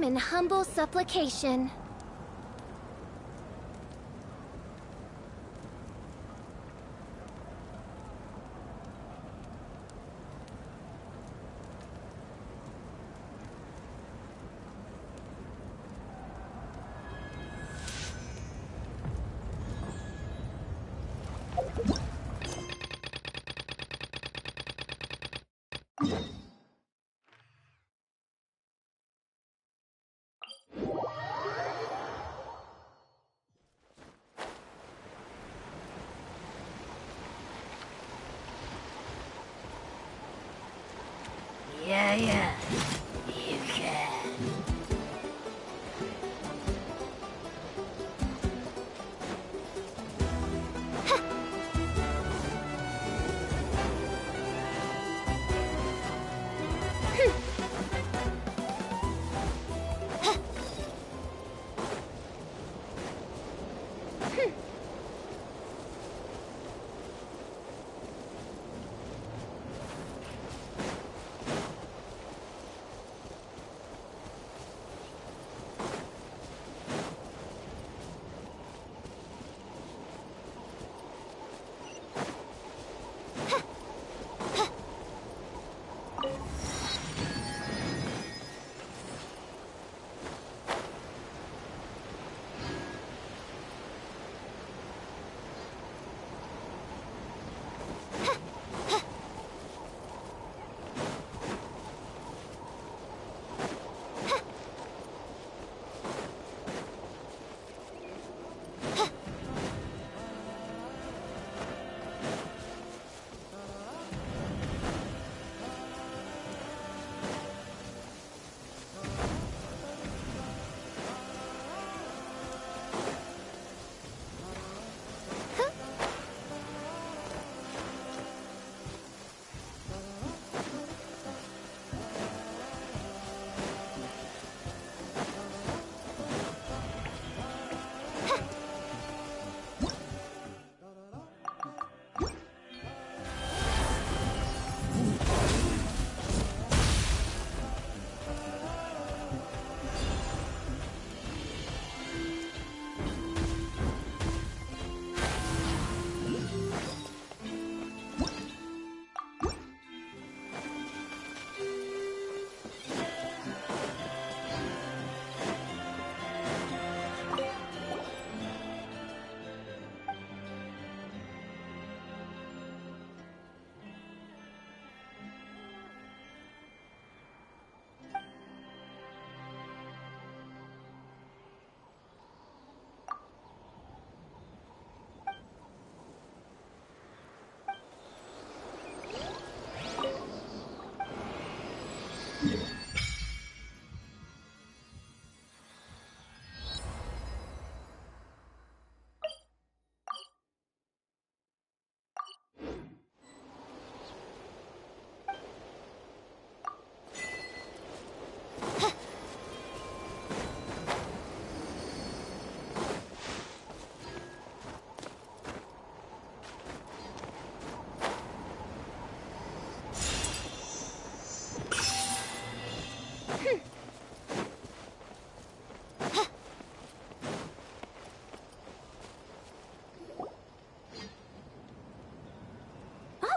in humble supplication. Yeah, you can.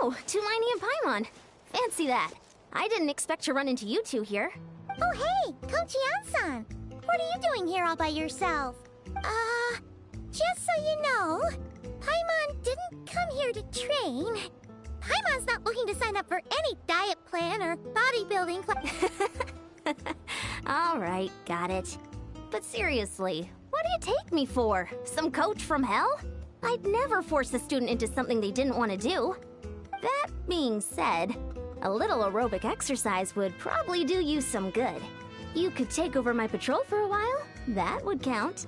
Oh, Tulani and Paimon. Fancy that. I didn't expect to run into you two here. Oh, hey, Coach Yan-san. What are you doing here all by yourself? Just so you know, Paimon didn't come here to train. Paimon's not looking to sign up for any diet plan or bodybuilding class. All right, got it. But seriously, what do you take me for? Some coach from hell? I'd never force a student into something they didn't want to do. That being said, a little aerobic exercise would probably do you some good. You could take over my patrol for a while. That would count.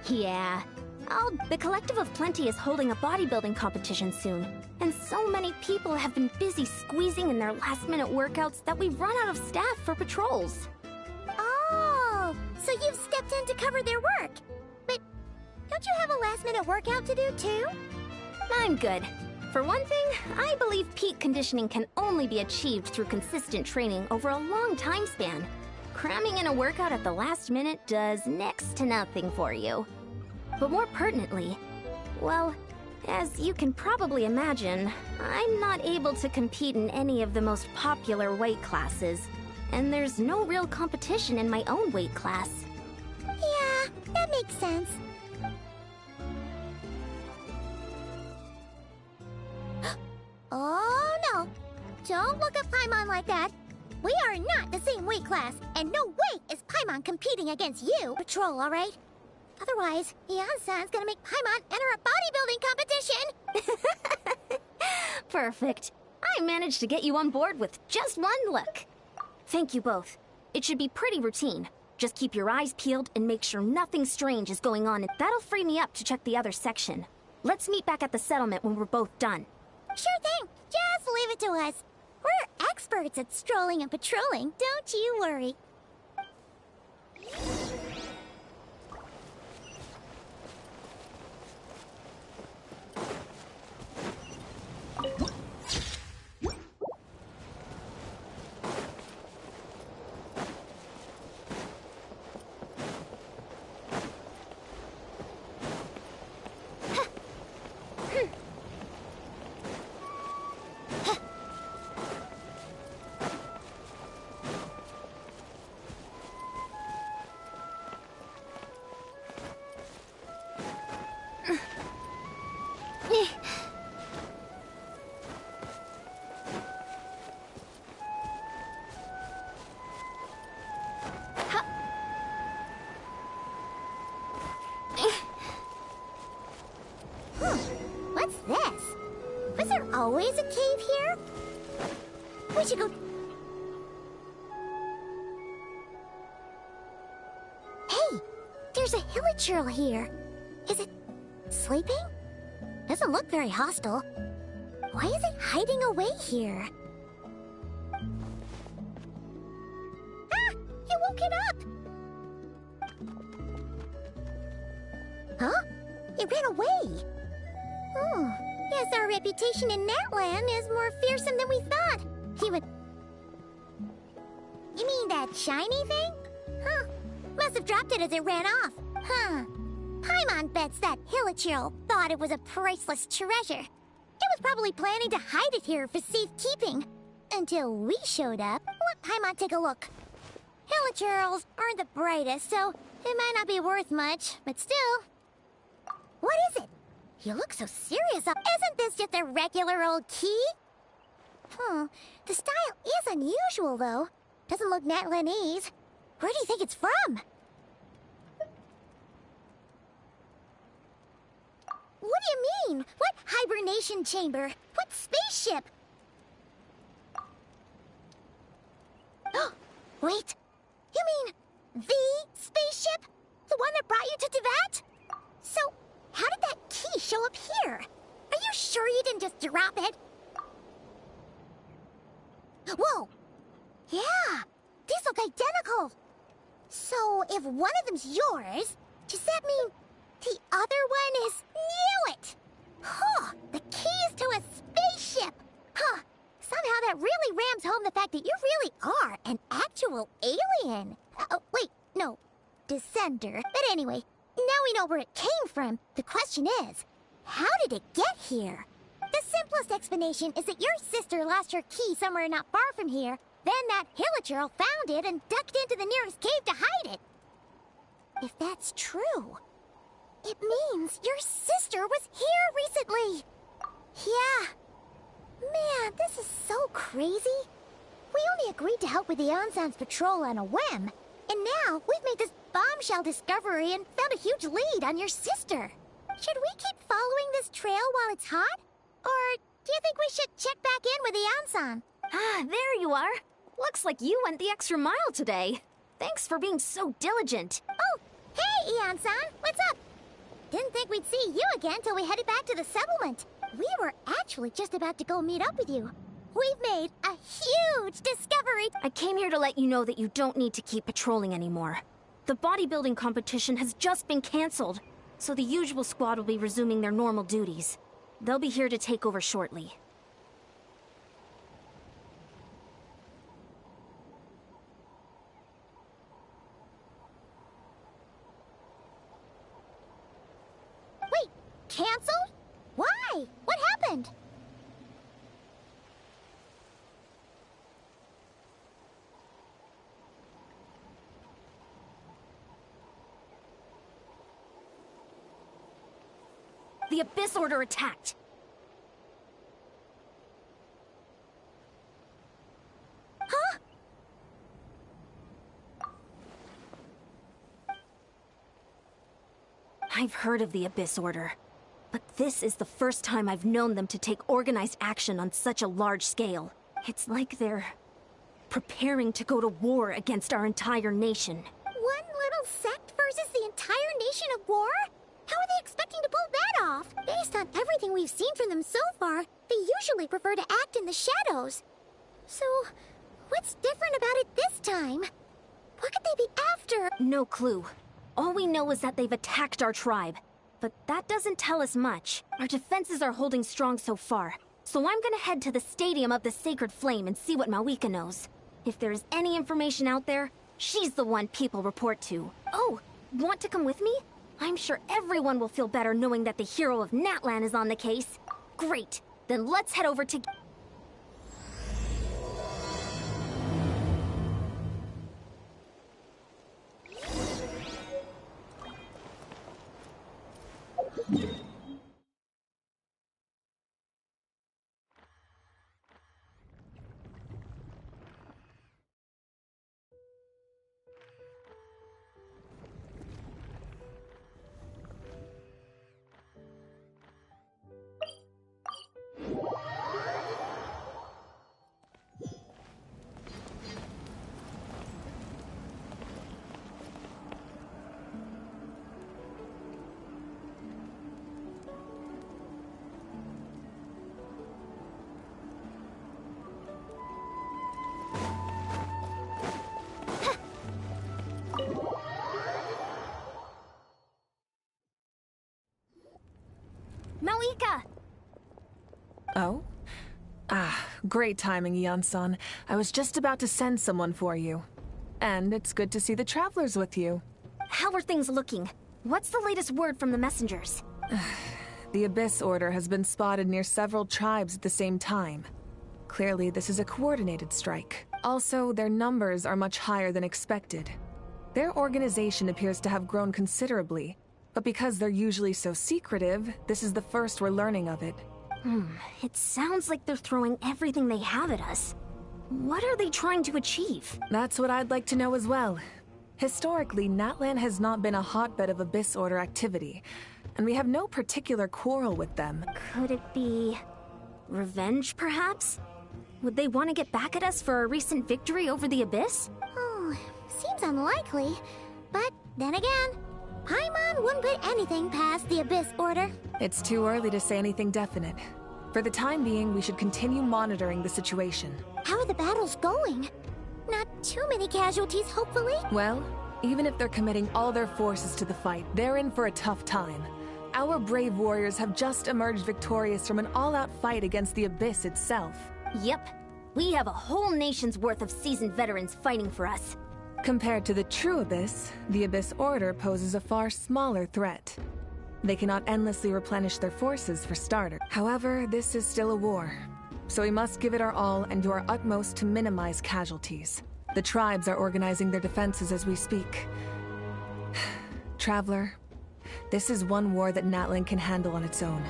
Yeah. The Collective of Plenty is holding a bodybuilding competition soon. And so many people have been busy squeezing in their last-minute workouts that we've run out of staff for patrols. Oh, so you've stepped in to cover their work. But don't you have a last-minute workout to do, too? I'm good. For one thing, I believe peak conditioning can only be achieved through consistent training over a long time span. Cramming in a workout at the last minute does next to nothing for you. But more pertinently, well, as you can probably imagine, I'm not able to compete in any of the most popular weight classes, and there's no real competition in my own weight class. Yeah, that makes sense. Oh no! Don't look at Paimon like that. We are not the same weight class, and no way is Paimon competing against you. Patrol, all right? Otherwise, Yan-san's gonna make Paimon enter a bodybuilding competition! Perfect. I managed to get you on board with just one look. Thank you both. It should be pretty routine. Just keep your eyes peeled and make sure nothing strange is going on, and that'll free me up to check the other section. Let's meet back at the settlement when we're both done. Sure thing. Just leave it to us. We're experts at strolling and patrolling, don't you worry. What's this? Was there always a cave here? We should go... Hey! There's a hilichurl here. Is it sleeping? Doesn't look very hostile. Why is it hiding away here? Ah! You woke it up! Huh? It ran away! Oh, yes, our reputation in Natlan is more fearsome than we thought. Even... You mean that shiny thing? Huh. Must have dropped it as it ran off. Huh. Paimon bets that hilichurl thought it was a priceless treasure. It was probably planning to hide it here for safekeeping. Until we showed up. Let Paimon take a look. Hilichurls aren't the brightest, so it might not be worth much, but still. What is it? You look so serious. Isn't this just a regular old key? The style is unusual, though. Doesn't look Natlanese. Where do you think it's from? What do you mean? What hibernation chamber? What spaceship? Wait. You mean the spaceship? The one that brought you to Teyvat? So, how did that key show up here? Are you sure you didn't just drop it? Whoa! Yeah! These look identical! So, if one of them's yours, does that mean the other one is... Knew it! Huh! The keys to a spaceship! Huh! Somehow that really rams home the fact that you really are an actual alien! Oh, wait, no. Descender. But anyway, now we know where it came from. The question is, how did it get here? The simplest explanation is that your sister lost her key somewhere not far from here. Then that hilichurl found it and ducked into the nearest cave to hide it. If that's true, it means your sister was here recently. Yeah. Man, this is so crazy. We only agreed to help with the Ansan's patrol on a whim. And now we've made this bombshell discovery and found a huge lead on your sister. Should we keep following this trail while it's hot? Or do you think we should check back in with the Ansan? Ah, there you are. Looks like you went the extra mile today. Thanks for being so diligent. Oh, hey, Ian-san, what's up? Didn't think we'd see you again till we headed back to the settlement. We were actually just about to go meet up with you. We've made a huge discovery. I came here to let you know that you don't need to keep patrolling anymore. The bodybuilding competition has just been canceled, so the usual squad will be resuming their normal duties. They'll be here to take over shortly. Wait, canceled? Why? What happened? The Abyss Order attacked! Huh? I've heard of the Abyss Order, but this is the first time I've known them to take organized action on such a large scale. It's like they're preparing to go to war against our entire nation. One little sect versus the entire nation at war? How are they expecting to pull that off? Based on everything we've seen from them so far, they usually prefer to act in the shadows. So, what's different about it this time? What could they be after? No clue. All we know is that they've attacked our tribe. But that doesn't tell us much. Our defenses are holding strong so far. So I'm gonna head to the Stadium of the Sacred Flame and see what Mawika knows. If there's any information out there, she's the one people report to. Oh, want to come with me? I'm sure everyone will feel better knowing that the hero of Natlan is on the case. Great. Then let's head over to... Mawika! Oh? Ah, great timing, Ian-san. I was just about to send someone for you. And it's good to see the travelers with you. How are things looking? What's the latest word from the messengers? The Abyss Order has been spotted near several tribes at the same time. Clearly, this is a coordinated strike. Also, their numbers are much higher than expected. Their organization appears to have grown considerably, but because they're usually so secretive, this is the first we're learning of it. It sounds like they're throwing everything they have at us. What are they trying to achieve? That's what I'd like to know as well. Historically, Natlan has not been a hotbed of Abyss Order activity, and we have no particular quarrel with them. Could it be... revenge, perhaps? Would they want to get back at us for a recent victory over the Abyss? Oh, seems unlikely. But then again, Paimon wouldn't put anything past the Abyss Order. It's too early to say anything definite. For the time being, we should continue monitoring the situation. How are the battles going? Not too many casualties, hopefully? Well, even if they're committing all their forces to the fight, they're in for a tough time. Our brave warriors have just emerged victorious from an all-out fight against the Abyss itself. Yep. We have a whole nation's worth of seasoned veterans fighting for us. Compared to the true Abyss, the Abyss Order poses a far smaller threat. They cannot endlessly replenish their forces for starters. However, this is still a war, so we must give it our all and do our utmost to minimize casualties. The tribes are organizing their defenses as we speak. Traveler, this is one war that Natlan can handle on its own.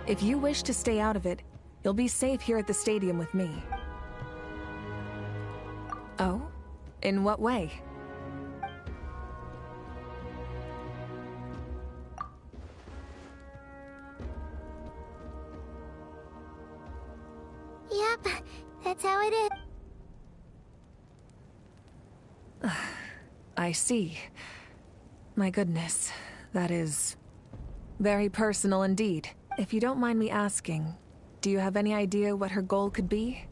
If you wish to stay out of it, you'll be safe here at the stadium with me. Oh? In what way? Yep, that's how it is. I see. My goodness, that is very personal indeed. If you don't mind me asking, do you have any idea what her goal could be?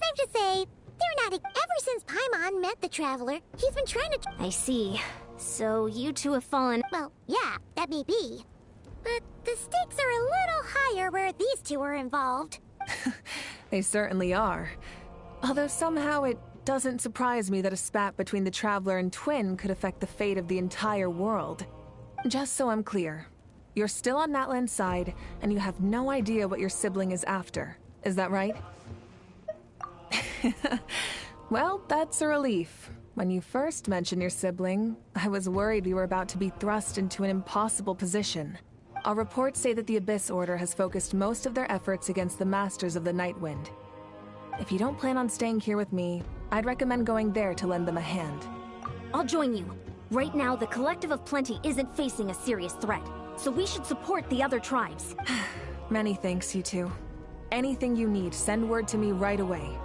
Safe to say, they're not. Ever since Paimon met the Traveler, he's been trying to... I see. So you two have fallen... Well, yeah, that may be. But the stakes are a little higher where these two are involved. They certainly are. Although somehow it doesn't surprise me that a spat between the Traveler and Twin could affect the fate of the entire world. Just so I'm clear, you're still on Natlan's side, and you have no idea what your sibling is after. Is that right? Well, that's a relief. When you first mentioned your sibling, I was worried we were about to be thrust into an impossible position. Our reports say that the Abyss Order has focused most of their efforts against the Masters of the Nightwind. If you don't plan on staying here with me, I'd recommend going there to lend them a hand. I'll join you. Right now, the Collective of Plenty isn't facing a serious threat, so we should support the other tribes. Many thanks, you two. Anything you need, send word to me right away.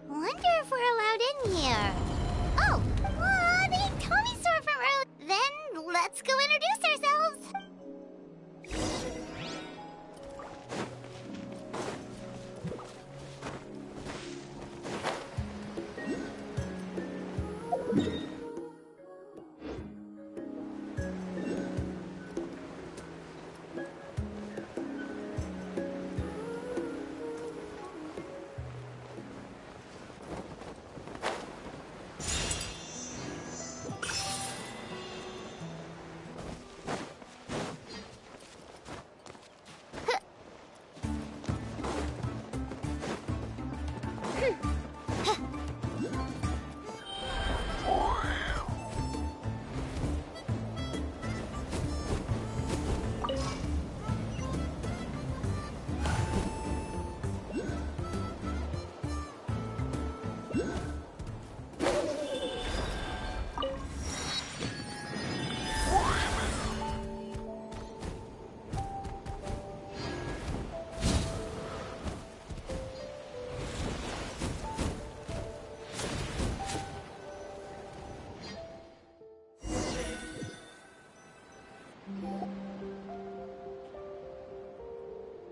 Wonder if we're allowed in here. Oh, the Tommy store front row. Then let's go introduce ourselves.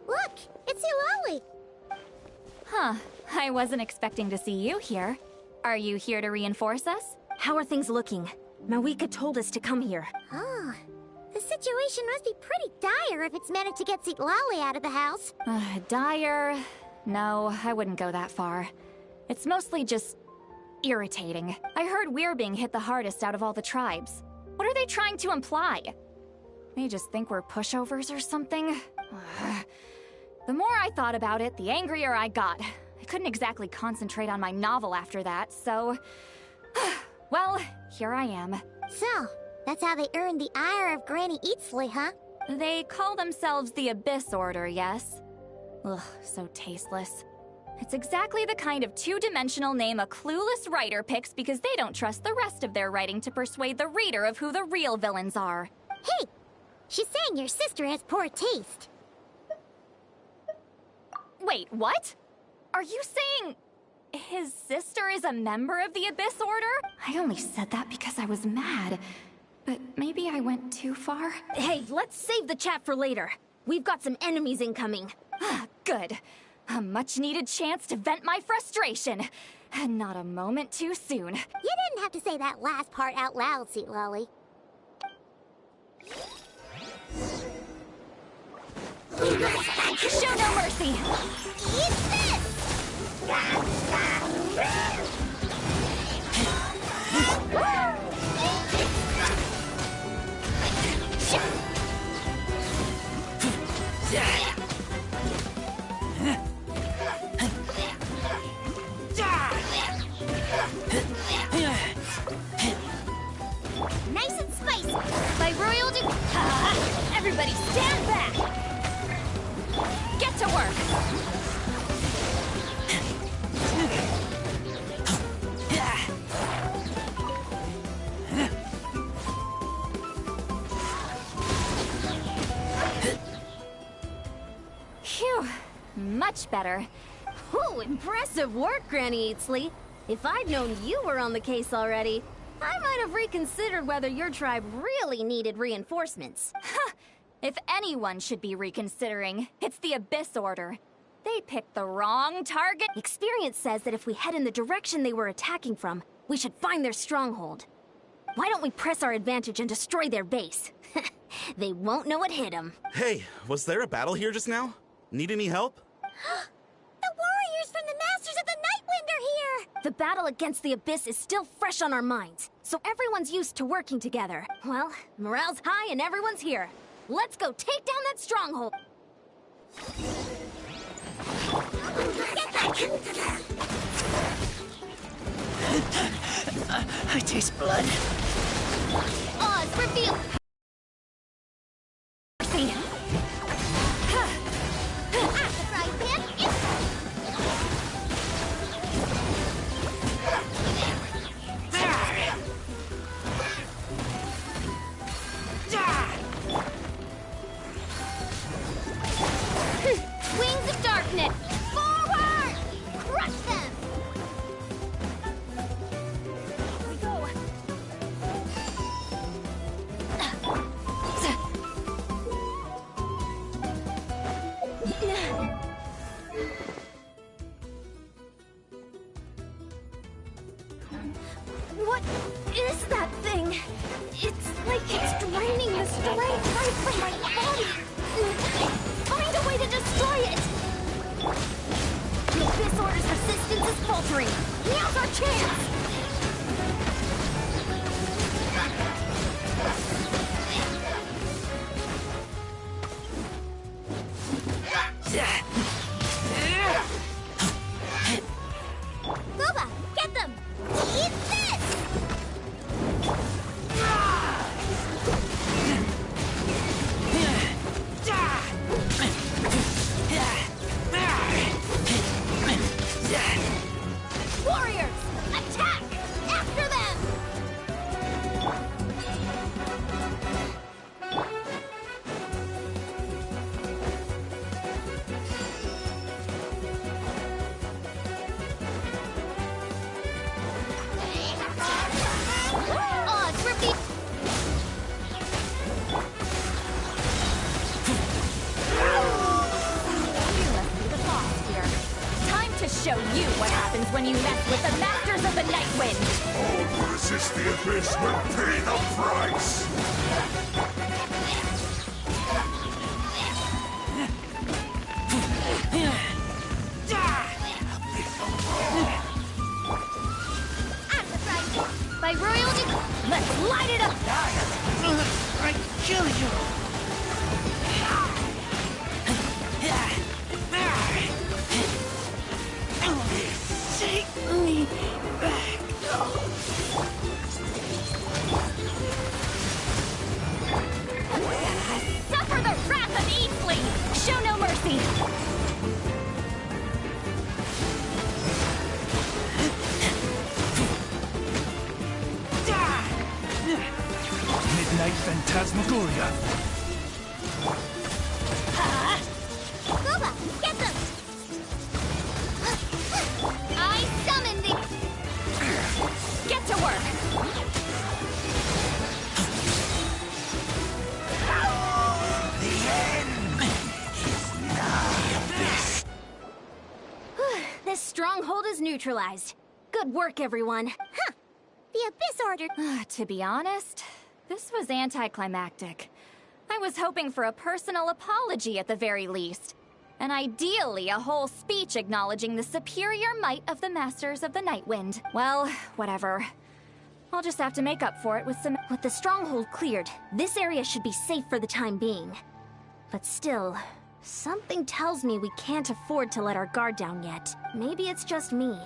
Look, it's Eulalie. Huh. I wasn't expecting to see you here. Are you here to reinforce us? How are things looking? Mawika told us to come here. Oh, the situation must be pretty dire if it's managed to get Eulalie out of the house. Dire? No, I wouldn't go that far. It's mostly just irritating. I heard we're being hit the hardest out of all the tribes. What are they trying to imply? They just think we're pushovers or something? The more I thought about it, the angrier I got. I couldn't exactly concentrate on my novel after that, so... well, here I am. So, that's how they earned the ire of Granny Eatsley, huh? They call themselves the Abyss Order, yes? Ugh, so tasteless. It's exactly the kind of two-dimensional name a clueless writer picks because they don't trust the rest of their writing to persuade the reader of who the real villains are. Hey, she's saying your sister has poor taste. Wait, what? Are you saying his sister is a member of the Abyss Order? I only said that because I was mad, but maybe I went too far. Hey, let's save the chat for later. We've got some enemies incoming. Good. A much-needed chance to vent my frustration. And not a moment too soon. You didn't have to say that last part out loud, Eulalie. Show no mercy! Eat this! Nice and spicy! By royal everybody stand back! Get to work! Phew, much better. Ooh, impressive work, Granny Eatsley. If I'd known you were on the case already, I might have reconsidered whether your tribe really needed reinforcements. If anyone should be reconsidering, it's the Abyss Order. They picked the wrong target. Experience says that if we head in the direction they were attacking from, we should find their stronghold. Why don't we press our advantage and destroy their base? They won't know what hit them. Hey, was there a battle here just now? Need any help? The warriors from the Masters of the Nightwind are here! The battle against the Abyss is still fresh on our minds, so everyone's used to working together. Well, morale's high and everyone's here. Let's go take down that stronghold! I taste blood. Oz, reveal! See? Wings of darkness! Forward! Crush them! Here we go. What is that thing? It's like it's draining the strength right from my body. Find a way to destroy it! The Abyss Order's resistance is faltering. Now's our chance! Gooba, get them! Eat this! Warriors, attack! After them! Odds repeat. You must be the boss here. Time to show you what happens when you mess with the Masters of the Nightwind. All who resist the Abyss will pay the price! By royalty, let's light it up! I kill you! Take me back. Suffer the wrath of Eastling! Show no mercy! Midnight Phantasmagoria. Gooba, get them! I summon the... Get to work! The end is nigh. This stronghold is neutralized. Good work, everyone. Huh. The Abyss Order... To be honest, this was anticlimactic. I was hoping for a personal apology at the very least. And ideally, a whole speech acknowledging the superior might of the Masters of the Nightwind. Well, whatever. I'll just have to make up for it with some... With the stronghold cleared, this area should be safe for the time being. But still, something tells me we can't afford to let our guard down yet. Maybe it's just me.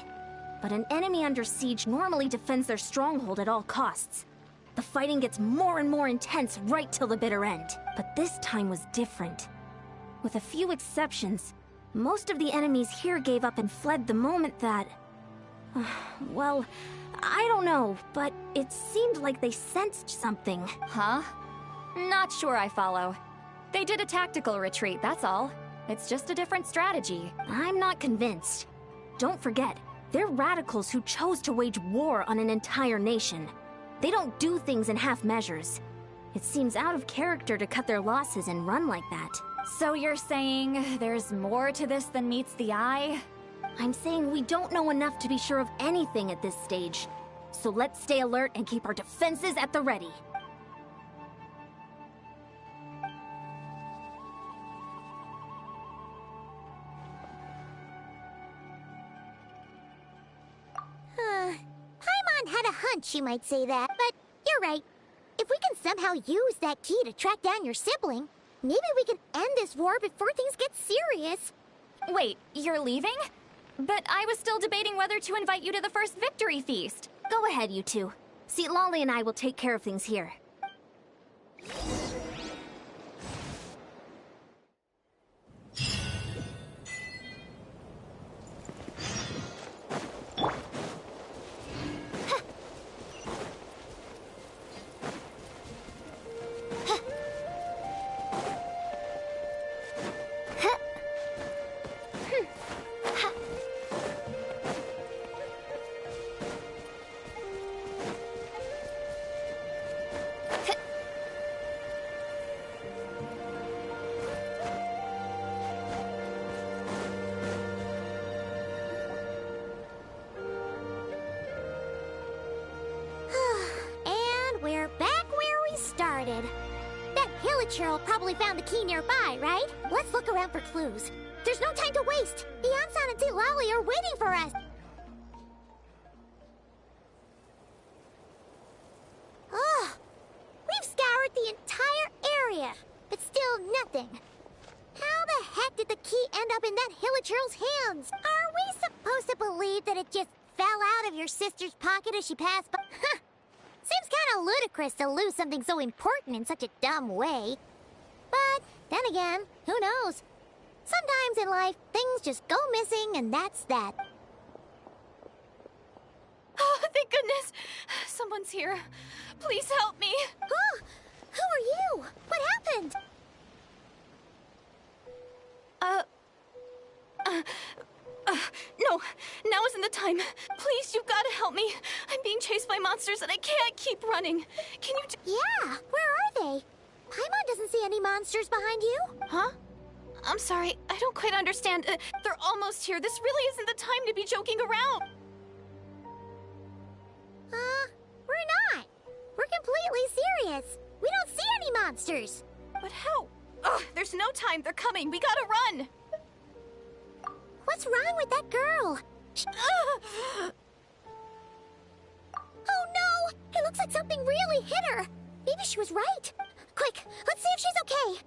But an enemy under siege normally defends their stronghold at all costs. The fighting gets more and more intense right till the bitter end. But this time was different. With a few exceptions, most of the enemies here gave up and fled the moment that... well, I don't know, but it seemed like they sensed something. Huh? Not sure I follow. They did a tactical retreat, that's all. It's just a different strategy. I'm not convinced. Don't forget, they're radicals who chose to wage war on an entire nation. They don't do things in half measures. It seems out of character to cut their losses and run like that. So you're saying there's more to this than meets the eye? I'm saying we don't know enough to be sure of anything at this stage. So let's stay alert and keep our defenses at the ready. Paimon had a hunch you might say that, but you're right. If we can somehow use that key to track down your sibling, maybe we can end this war before things get serious. Wait, you're leaving? But I was still debating whether to invite you to the first victory feast. Go ahead, you two. See, Lolly and I will take care of things here. That Hilichurl probably found the key nearby, right? Let's look around for clues. There's no time to waste. Yansan and Lolly are waiting for us. Ugh. We've scoured the entire area, but still nothing. How the heck did the key end up in that Hilichurl's hands? Are we supposed to believe that it just fell out of your sister's pocket as she passed by? Seems kind of ludicrous to lose something so important in such a dumb way. But then again, who knows? Sometimes in life, things just go missing and that's that. Oh, thank goodness! Someone's here. Please help me. Huh? Who are you? What happened? No, now isn't the time. Please, you've got to help me. I'm being chased by monsters and I can't keep running. Can you Yeah, where are they? Paimon doesn't see any monsters behind you. Huh? I'm sorry, I don't quite understand. They're almost here. This really isn't the time to be joking around. We're not. We're completely serious. We don't see any monsters. But how? Ugh, there's no time. They're coming. We gotta run. What's wrong with that girl? Oh no! It looks like something really hit her. Maybe she was right. Quick, let's see if she's okay.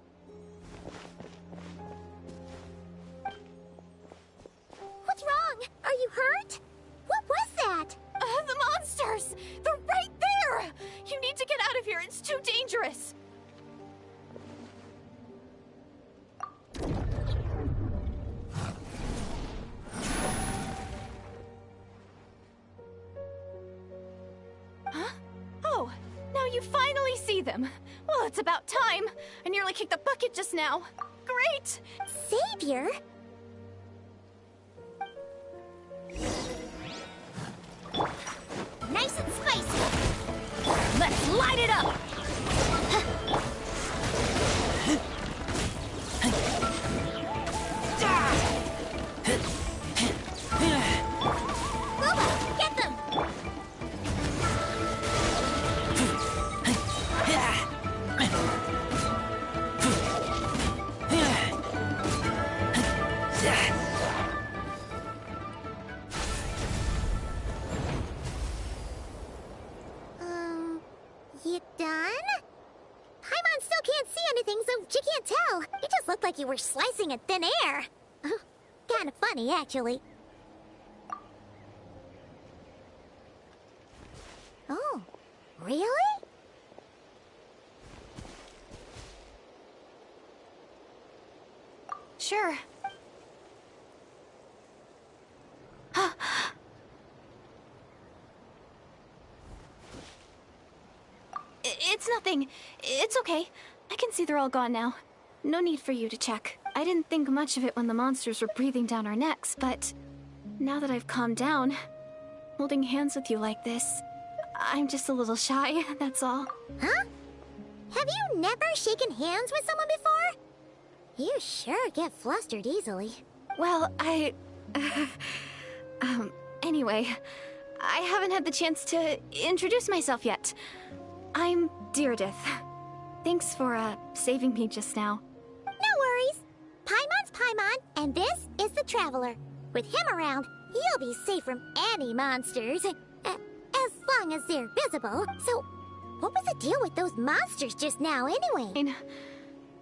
What's wrong? Are you hurt? What was that? The monsters! They're right there! You need to get out of here. It's too dangerous. Huh? Oh, now you finally see them. Well, it's about time. I nearly kicked the bucket just now. Great! Savior? Nice and spicy! Let's light it up! Loba, get them! You done? Paimon still can't see anything, so she can't tell. It just looked like you were slicing at thin air. Kind of funny, actually. Oh, really? Sure. It's nothing. It's okay. I can see they're all gone now. No need for you to check. I didn't think much of it when the monsters were breathing down our necks, but now that I've calmed down, holding hands with you like this, I'm just a little shy, that's all. Huh? Have you never shaken hands with someone before? You sure get flustered easily. Well, anyway, I haven't had the chance to introduce myself yet. I'm Deirdith. Thanks for, saving me just now. No worries. Paimon's Paimon, and this is the Traveler. With him around, you'll be safe from any monsters. As long as they're visible. So, what was the deal with those monsters just now, anyway?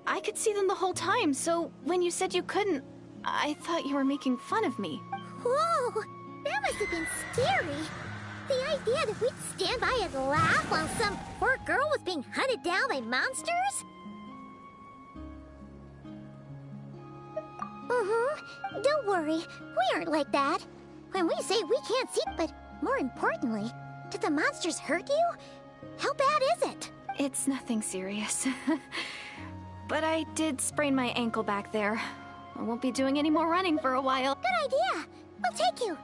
I could see them the whole time, so when you said you couldn't, I thought you were making fun of me. Whoa! That must have been scary. The idea that we'd stand by and laugh while some poor girl was being hunted down by monsters? Don't worry, we aren't like that. When we say we can't see, but more importantly, did the monsters hurt you? How bad is it? It's nothing serious. But I did sprain my ankle back there. I won't be doing any more running for a while. Good idea. We'll take you.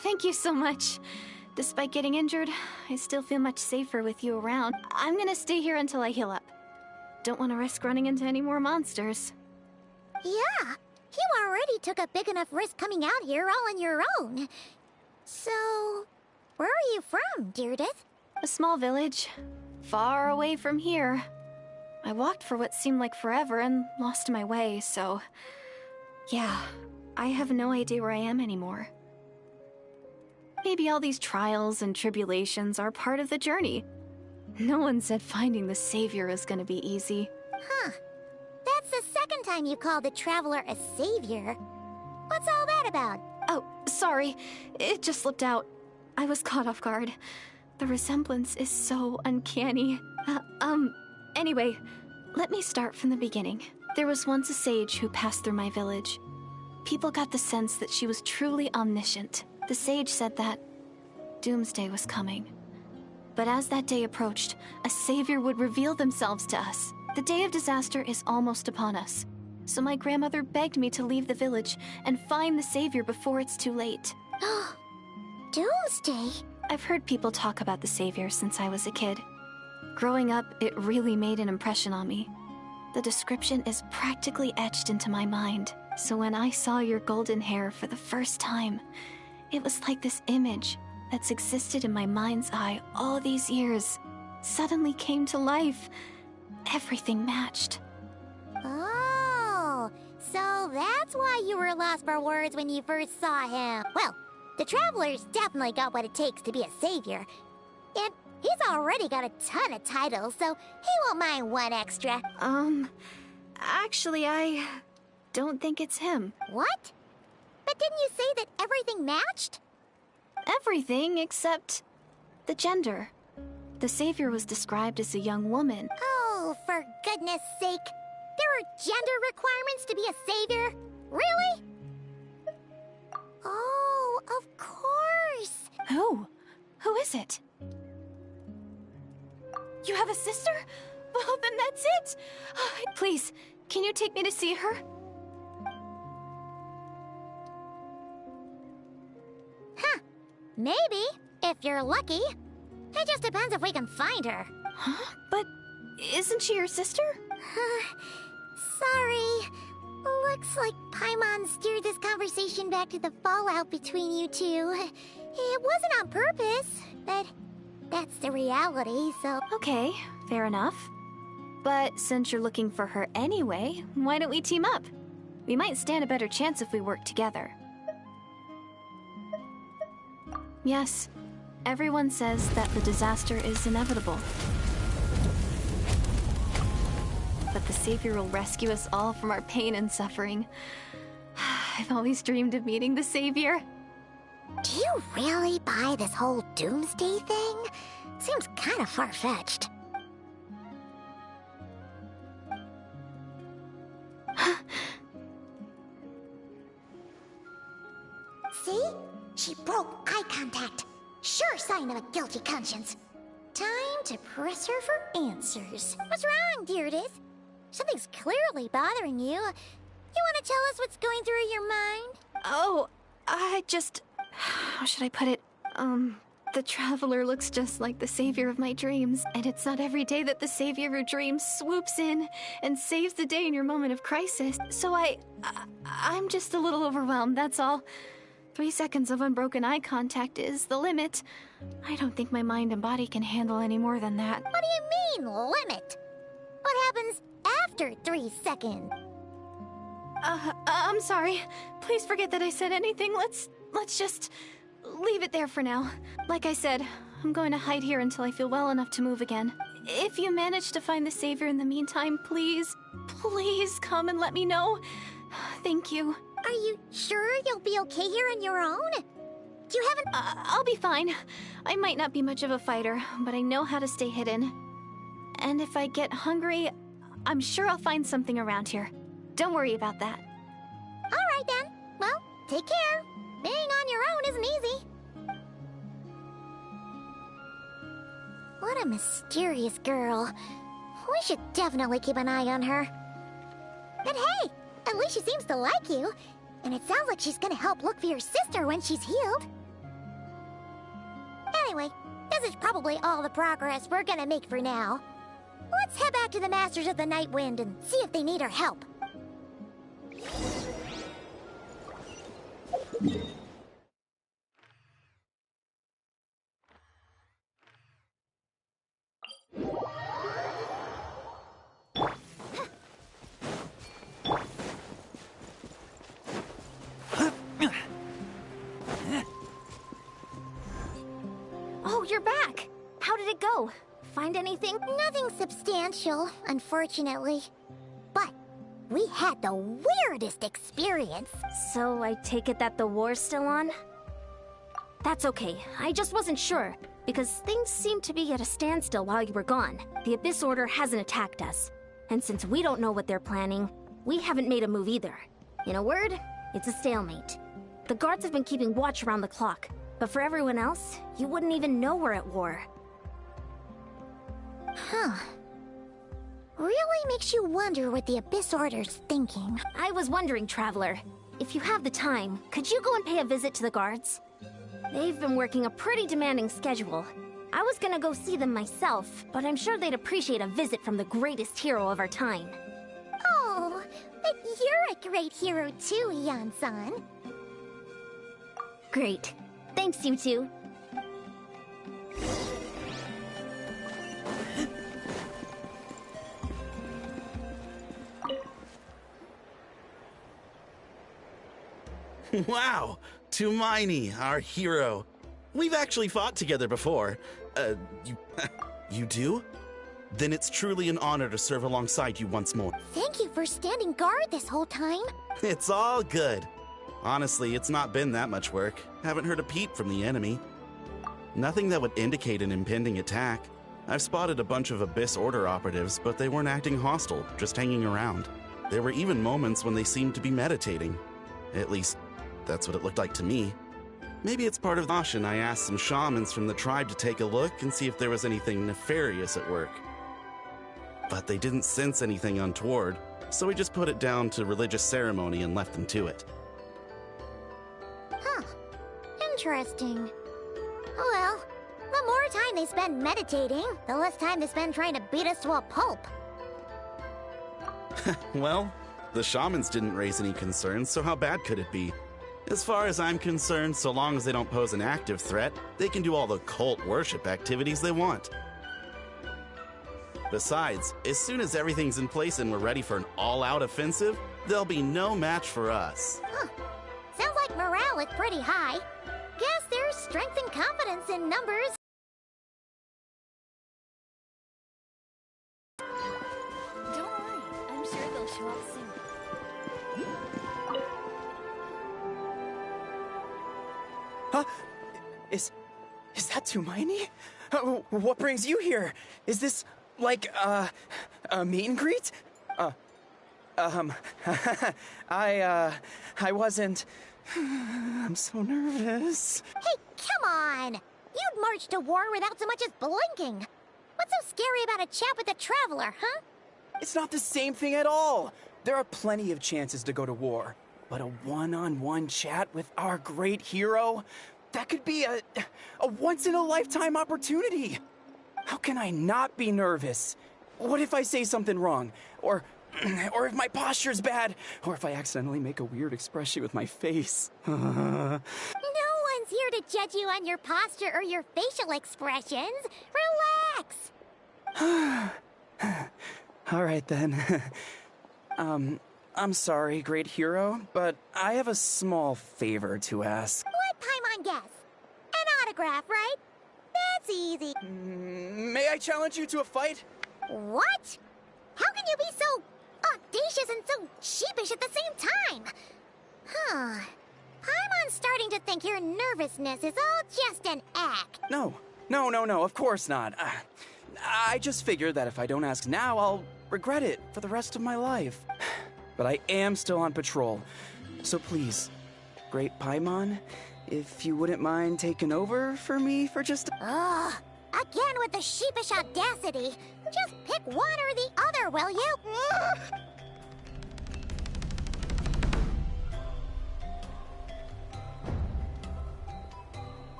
Thank you so much. Despite getting injured, I still feel much safer with you around. I'm gonna stay here until I heal up. Don't want to risk running into any more monsters. Yeah, you already took a big enough risk coming out here all on your own. So, where are you from, Deirdith? A small village, far away from here. I walked for what seemed like forever and lost my way, so... yeah, I have no idea where I am anymore. Maybe all these trials and tribulations are part of the journey. No one said finding the Savior is gonna be easy. Huh. That's the second time you called the Traveler a savior. What's all that about? Oh, sorry. It just slipped out. I was caught off guard. The resemblance is so uncanny. Anyway, let me start from the beginning. There was once a sage who passed through my village. People got the sense that she was truly omniscient. The sage said that doomsday was coming. But as that day approached, a savior would reveal themselves to us. The day of disaster is almost upon us. So my grandmother begged me to leave the village and find the savior before it's too late. Doomsday? I've heard people talk about the savior since I was a kid. Growing up, it really made an impression on me. The description is practically etched into my mind. So when I saw your golden hair for the first time, it was like this image that's existed in my mind's eye all these years suddenly came to life. Everything matched. Oh, so that's why you were lost for words when you first saw him. Well, the Traveler's definitely got what it takes to be a savior. And he's already got a ton of titles, so he won't mind one extra. Actually, I don't think it's him. What? But didn't you say that everything matched? Everything except the gender. The savior was described as a young woman. Oh, for goodness sake. There are gender requirements to be a savior? Really? Oh, of course. Who? Who is it? You have a sister? Well, then that's it. Please, can you take me to see her? Huh. Maybe, if you're lucky. It just depends if we can find her. Huh? But isn't she your sister? Sorry. Looks like Paimon steered this conversation back to the fallout between you two. It wasn't on purpose, but that's the reality, so... Okay, fair enough. But since you're looking for her anyway, why don't we team up? We might stand a better chance if we work together. Yes, everyone says that the disaster is inevitable. But the Savior will rescue us all from our pain and suffering. I've always dreamed of meeting the Savior. Do you really buy this whole doomsday thing? Seems kind of far-fetched. See? She broke eye contact. Sure sign of a guilty conscience. Time to press her for answers. What's wrong, Deirdith? Something's clearly bothering you. You want to tell us what's going through your mind? Oh, how should I put it? The Traveler looks just like the savior of my dreams, and it's not every day that the savior of your dreams swoops in and saves the day in your moment of crisis. So I'm just a little overwhelmed, that's all. 3 seconds of unbroken eye contact is the limit. I don't think my mind and body can handle any more than that. What do you mean, limit? What happens after 3 seconds? I'm sorry. Please forget that I said anything. Let's just leave it there for now. Like I said, I'm going to hide here until I feel well enough to move again. If you manage to find the savior in the meantime, please come and let me know. Thank you. Are you sure you'll be okay here on your own? Do you haven't... I'll be fine. I might not be much of a fighter, but I know how to stay hidden. And if I get hungry, I'm sure I'll find something around here. Don't worry about that. All right, then. Well, take care. Being on your own isn't easy. What a mysterious girl. We should definitely keep an eye on her. And hey, at least she seems to like you. And it sounds like she's gonna help look for your sister when she's healed. Anyway, this is probably all the progress we're gonna make for now. Let's head back to the Masters of the Night Wind and see if they need our help. Oh, you're back! How did it go? Find anything? Nothing substantial, unfortunately. But we had the weirdest experience. So I take it that the war's still on? That's okay. I just wasn't sure, because things seemed to be at a standstill while you were gone. The Abyss Order hasn't attacked us. And since we don't know what they're planning, we haven't made a move either. In a word, it's a stalemate. The guards have been keeping watch around the clock, but for everyone else, you wouldn't even know we're at war. Huh. Really makes you wonder what the Abyss Order's thinking. I was wondering, Traveler, if you have the time, could you go and pay a visit to the guards? They've been working a pretty demanding schedule. I was gonna go see them myself, but I'm sure they'd appreciate a visit from the greatest hero of our time. Oh, but you're a great hero too, Yan-san. Great. Thanks, you two. Wow! Tumaini, our hero. We've actually fought together before. You do? Then it's truly an honor to serve alongside you once more. Thank you for standing guard this whole time. It's all good. Honestly, it's not been that much work. Haven't heard a peep from the enemy. Nothing that would indicate an impending attack. I've spotted a bunch of Abyss Order operatives, but they weren't acting hostile, just hanging around. There were even moments when they seemed to be meditating. At least, that's what it looked like to me. Maybe it's part of the caution. I asked some shamans from the tribe to take a look and see if there was anything nefarious at work. But they didn't sense anything untoward, so we just put it down to religious ceremony and left them to it. Huh. Interesting. Well, the more time they spend meditating, the less time they spend trying to beat us to a pulp. Well, the shamans didn't raise any concerns, so how bad could it be? As far as I'm concerned, so long as they don't pose an active threat, they can do all the cult worship activities they want. Besides, as soon as everything's in place and we're ready for an all-out offensive, there'll be no match for us. Huh. Sounds like morale is pretty high. Guess there's strength and confidence in numbers. Don't worry, I'm sure they'll show up soon. Huh? Is that Tumaini? What brings you here? Is this, like, a meet and greet? I wasn't... I'm so nervous. Hey, come on! You'd march to war without so much as blinking. What's so scary about a chat with a traveler, huh? It's not the same thing at all. There are plenty of chances to go to war, but a one-on-one chat with our great hero? That could be a once-in-a-lifetime opportunity. How can I not be nervous? What if I say something wrong? Or if my posture's bad? Or if I accidentally make a weird expression with my face? No one's here to judge you on your posture or your facial expressions. Relax. All right, then. I'm sorry, great hero, but I have a small favor to ask. Let Paimon guess. An autograph, right? That's easy. May I challenge you to a fight? What? How can you be so audacious and so sheepish at the same time? Huh. Paimon's starting to think your nervousness is all just an act. No, of course not. I just figured that if I don't ask now, I'll regret it for the rest of my life. But I am still on patrol, so please, great Paimon, if you wouldn't mind taking over for me for just... Ugh. Again with the sheepish audacity. Just pick one or the other, will you?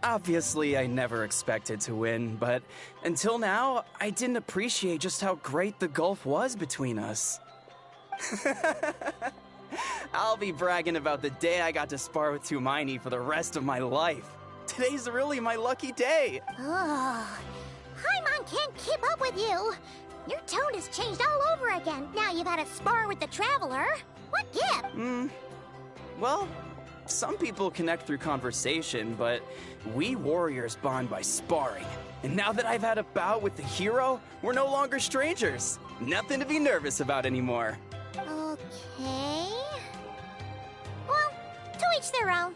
Obviously, I never expected to win, but until now, I didn't appreciate just how great the gulf was between us. I'll be bragging about the day I got to spar with Hermione for the rest of my life. Today's really my lucky day. Ugh. Paimon can't keep up with you. Your tone has changed all over again. Now you've had a spar with the Traveler. What give? Well, some people connect through conversation, but we warriors bond by sparring. And now that I've had a bout with the hero, we're no longer strangers. Nothing to be nervous about anymore. Okay. Well, to each their own.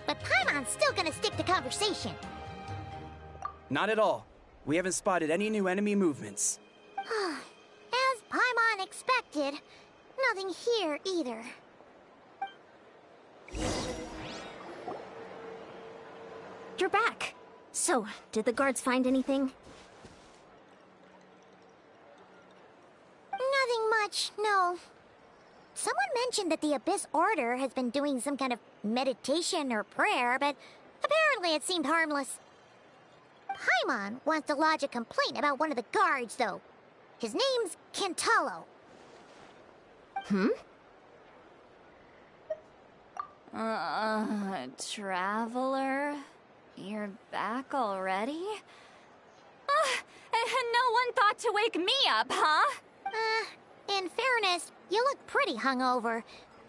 But Paimon's still gonna stick to conversation. Not at all. We haven't spotted any new enemy movements. As Paimon expected, nothing here either. You're back. So, did the guards find anything? Nothing much, no. Someone mentioned that the Abyss Order has been doing some kind of meditation or prayer, but apparently it seemed harmless. Paimon wants to lodge a complaint about one of the guards, though. His name's Kentalo. Traveler? You're back already? And no one thought to wake me up, huh? In fairness, you look pretty hungover.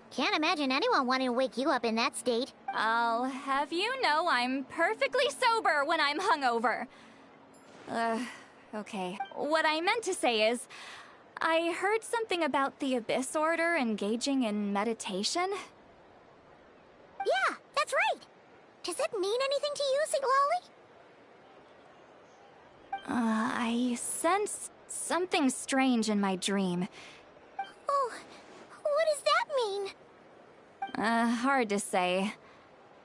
Can't imagine anyone wanting to wake you up in that state. I'll have you know I'm perfectly sober when I'm hungover. Okay. What I meant to say is, I heard something about the Abyss Order engaging in meditation. Yeah, that's right. Does that mean anything to you, Siglali? I sensed something strange in my dream. Oh, what does that mean? Hard to say.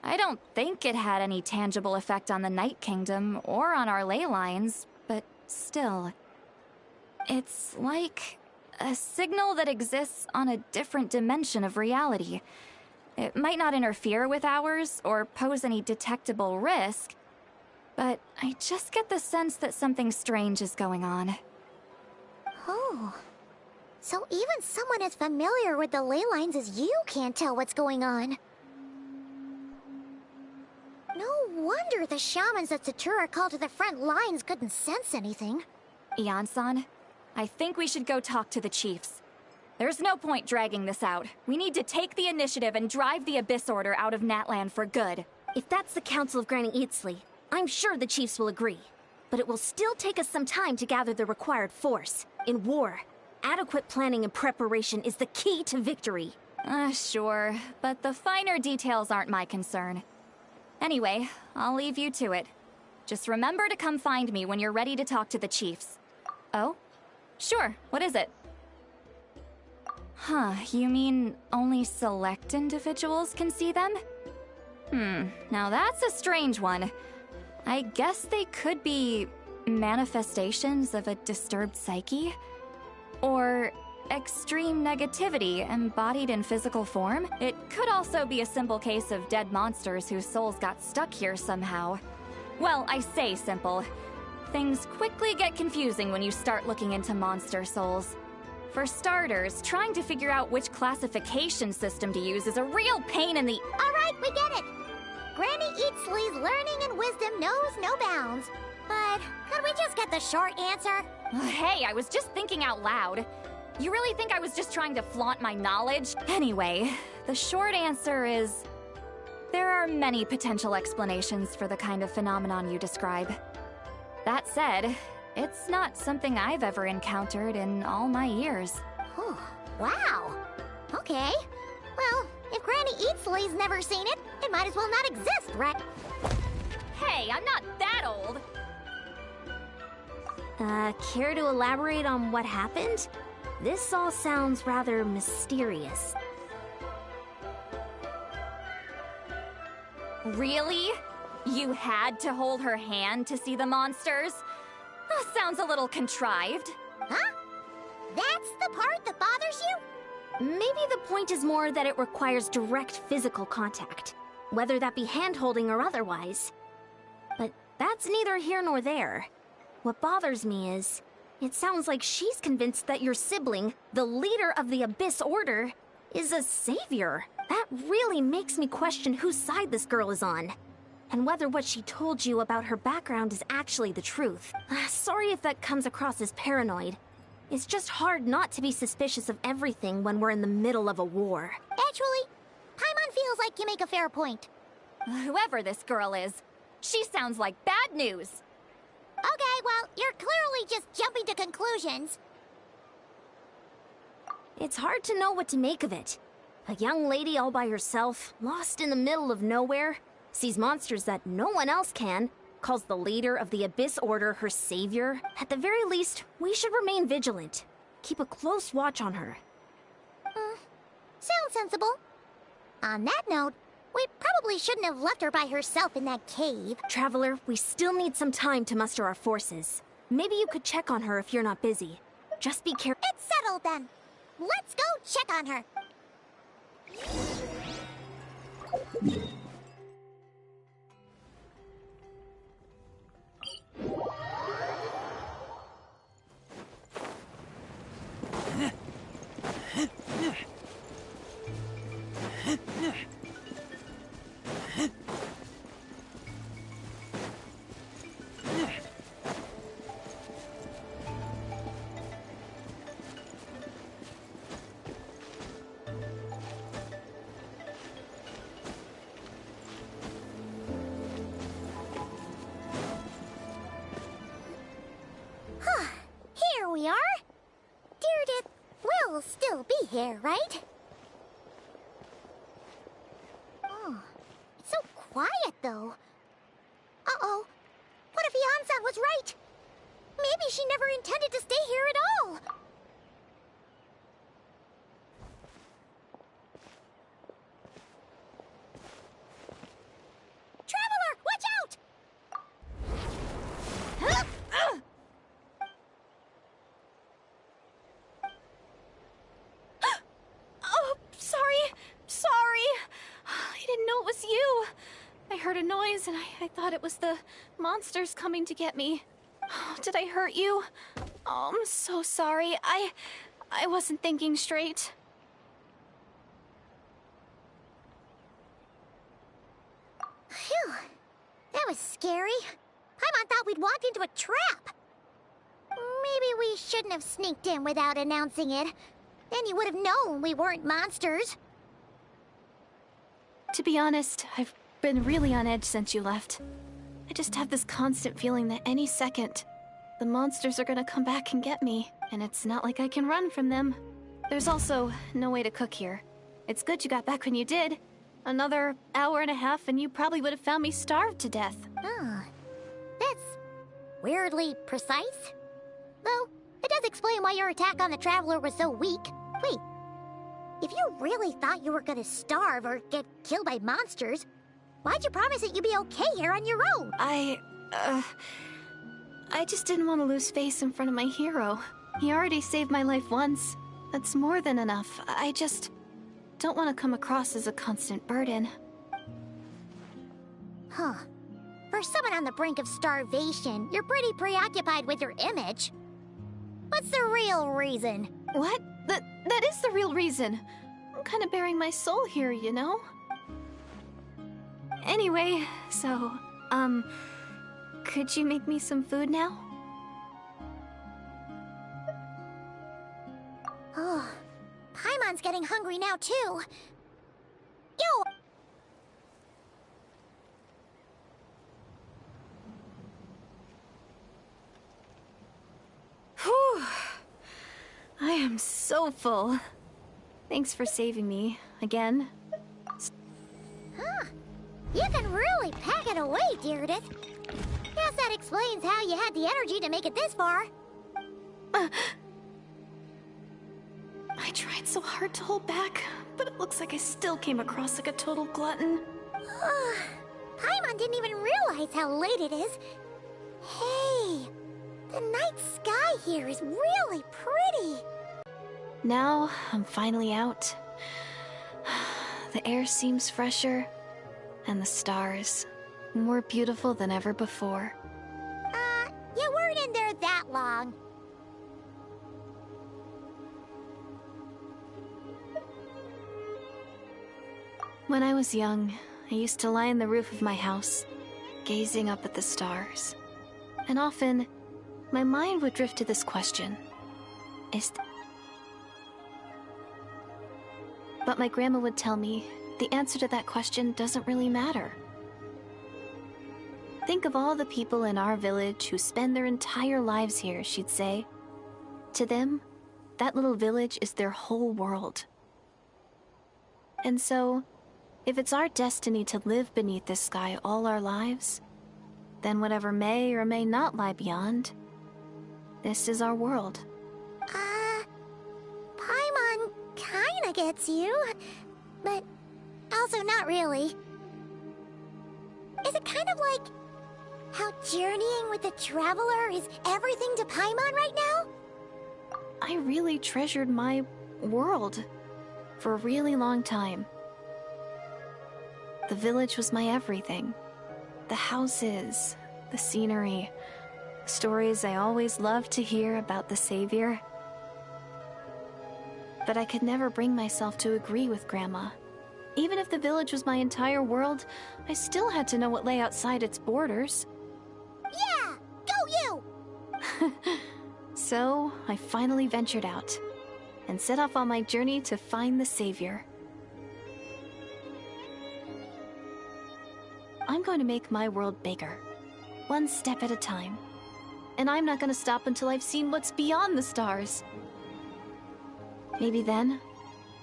I don't think it had any tangible effect on the Night Kingdom or on our ley lines, but still. It's like a signal that exists on a different dimension of reality. It might not interfere with ours or pose any detectable risk, but I just get the sense that something strange is going on. Oh. So even someone as familiar with the ley lines as you can't tell what's going on. No wonder the shamans that Satura called to the front lines couldn't sense anything. Ian-san, I think we should go talk to the chiefs. There's no point dragging this out. We need to take the initiative and drive the Abyss Order out of Natlan for good. If that's the Council of Granny Eatsley, I'm sure the chiefs will agree. But it will still take us some time to gather the required force. In war, adequate planning and preparation is the key to victory. Sure, but the finer details aren't my concern. Anyway, I'll leave you to it. Just remember to come find me when you're ready to talk to the chiefs. Oh? Sure, what is it? Huh, you mean only select individuals can see them? Now that's a strange one. I guess they could be manifestations of a disturbed psyche? Or extreme negativity embodied in physical form? It could also be a simple case of dead monsters whose souls got stuck here somehow. Well, I say simple. Things quickly get confusing when you start looking into monster souls. For starters, trying to figure out which classification system to use is a real pain in the— Alright, we get it! Granny Eatsley's learning and wisdom knows no bounds. But could we just get the short answer? Hey, I was just thinking out loud. You really think I was just trying to flaunt my knowledge? Anyway, the short answer is... there are many potential explanations for the kind of phenomenon you describe. That said, it's not something I've ever encountered in all my years. Whew, wow. Okay. Well, if Granny Eatsley's never seen it, it might as well not exist, right? Hey, I'm not that old! Care to elaborate on what happened? This all sounds rather mysterious. Really? You had to hold her hand to see the monsters? That sounds a little contrived. Huh? That's the part that bothers you? Maybe the point is more that it requires direct physical contact, whether that be hand-holding or otherwise. But that's neither here nor there. What bothers me is, it sounds like she's convinced that your sibling, the leader of the Abyss Order, is a savior. That really makes me question whose side this girl is on, and whether what she told you about her background is actually the truth. Sorry if that comes across as paranoid. It's just hard not to be suspicious of everything when we're in the middle of a war. Actually, Paimon feels like you make a fair point. Whoever this girl is, she sounds like bad news. Okay, well, you're clearly just jumping to conclusions. It's hard to know what to make of it. A young lady all by herself, lost in the middle of nowhere, sees monsters that no one else can, calls the leader of the Abyss Order her savior. At the very least, we should remain vigilant. Keep a close watch on her. Sounds sensible. On that note, we probably shouldn't have left her by herself in that cave. Traveler, we still need some time to muster our forces. Maybe you could check on her if you're not busy. Just be careful. It's settled then. Let's go check on her. Here we are. Deirdre will still be here, right? Oh, it's so quiet though. Uh-oh. What if Yansan was right? Maybe she never intended to stay here at all. Traveler, watch out! Oh, sorry. I didn't know it was you. I heard a noise and I thought it was the monsters coming to get me. Oh, did I hurt you? Oh, I'm so sorry. I wasn't thinking straight. Phew. That was scary. Paimon thought we'd walked into a trap. Maybe we shouldn't have sneaked in without announcing it. Then you would have known we weren't monsters. To be honest, I've been really on edge since you left. I just have this constant feeling that any second, the monsters are gonna come back and get me, and it's not like I can run from them. There's also no way to cook here. It's good you got back when you did. Another hour and a half and you probably would have found me starved to death. Ah, that's weirdly precise. Though, it does explain why your attack on the Traveler was so weak. Wait, if you really thought you were gonna starve or get killed by monsters, Why'd you promise that you'd be okay here on your own? I just didn't want to lose face in front of my hero. He already saved my life once. That's more than enough. I just don't want to come across as a constant burden. Huh. For someone on the brink of starvation, you're pretty preoccupied with your image. What's the real reason? What? That is the real reason. I'm kind of bearing my soul here, you know? Anyway, so, could you make me some food now? Oh, Paimon's getting hungry now, too. Yo! Whew. I am so full. Thanks for saving me, again. Huh. You can really pack it away, Deardith. Guess that explains how you had the energy to make it this far. I tried so hard to hold back, but it looks like I still came across like a total glutton. Paimon didn't even realize how late it is. Hey, the night sky here is really pretty. Now I'm finally out. The air seems fresher, and the stars more beautiful than ever before. You weren't in there that long. When I was young, I used to lie on the roof of my house, gazing up at the stars. And often, my mind would drift to this question. But my grandma would tell me, the answer to that question doesn't really matter. Think of all the people in our village who spend their entire lives here, she'd say. To them, that little village is their whole world. And so, if it's our destiny to live beneath this sky all our lives, then whatever may or may not lie beyond, this is our world. Paimon kinda gets you, but also not really. Is it kind of like how journeying with the Traveler is everything to Paimon right now? I really treasured my world for a really long time. The village was my everything. The houses, the scenery, stories I always loved to hear about the Savior. But I could never bring myself to agree with Grandma. Even if the village was my entire world, I still had to know what lay outside its borders. Yeah! Go you! So, I finally ventured out, and set off on my journey to find the Savior. I'm going to make my world bigger, one step at a time. And I'm not going to stop until I've seen what's beyond the stars. Maybe then,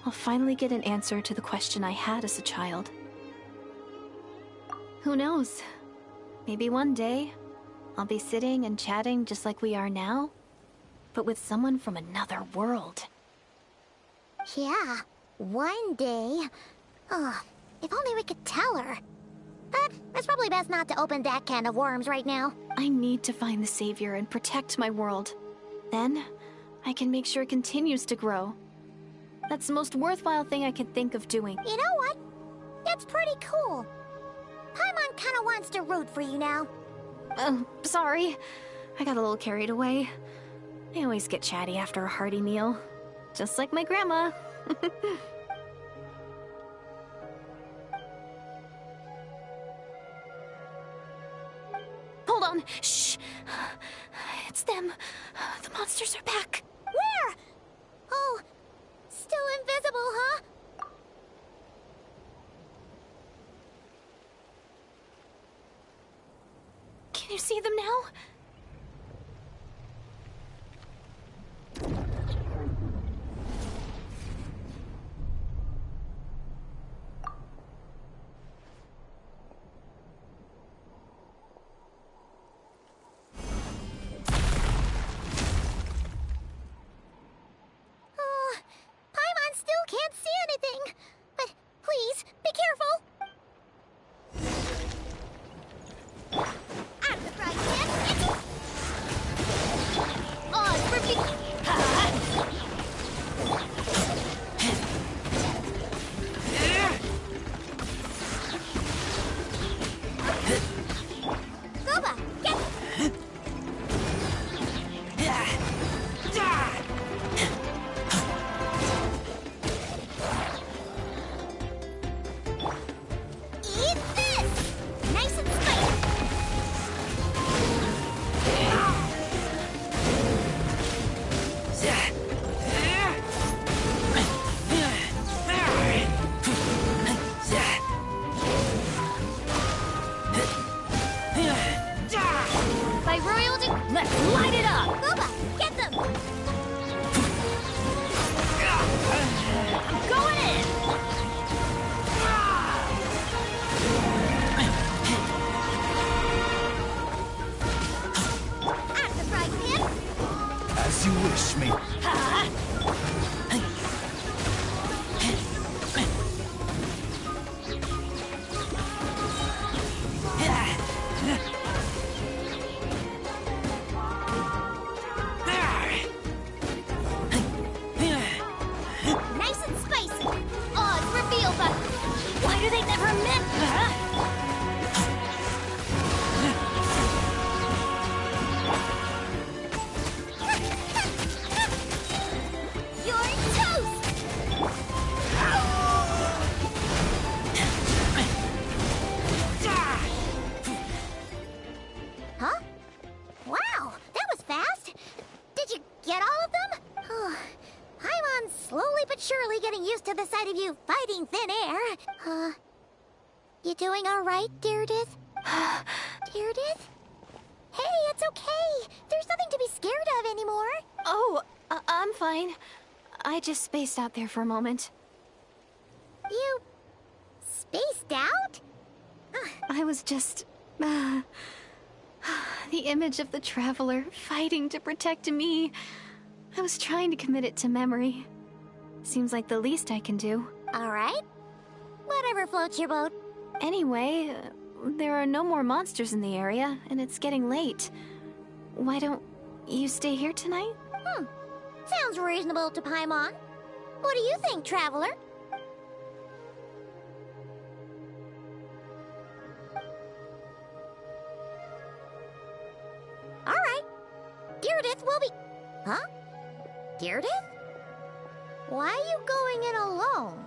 I'll finally get an answer to the question I had as a child. Who knows? Maybe one day, I'll be sitting and chatting just like we are now, but with someone from another world. Yeah, one day. Oh, if only we could tell her. But it's probably best not to open that can of worms right now. I need to find the Savior and protect my world. Then, I can make sure it continues to grow. That's the most worthwhile thing I can think of doing. You know what? It's pretty cool. Paimon kinda wants to root for you now. Sorry. I got a little carried away. I always get chatty after a hearty meal. Just like my grandma. Hold on. Shh. It's them. The monsters are back. Where? Oh, still invisible, huh? Can you see them now? Paimon still can't see anything. But please, be careful. Light it up! Booba, get them! I'm going in! I'm surprised him! As you wish, me. Nice and spicy! Odds reveal, but why do they never admit? You're toast! Huh? Wow, that was fast. Did you get all of them? Paimon's slowly but surely getting used to the sight of you fighting thin air. You doing all right, Deirdith? Deirdith? Hey, it's okay. There's nothing to be scared of anymore. Oh, I'm fine. I just spaced out there for a moment. You spaced out? I was just... the image of the Traveler fighting to protect me. I was trying to commit it to memory. Seems like the least I can do. All right. Whatever floats your boat. Anyway, there are no more monsters in the area, and it's getting late. Why don't you stay here tonight? Sounds reasonable to Paimon. What do you think, Traveler? All right. Deirdith will be... Huh? Deirdith? Why are you going in alone?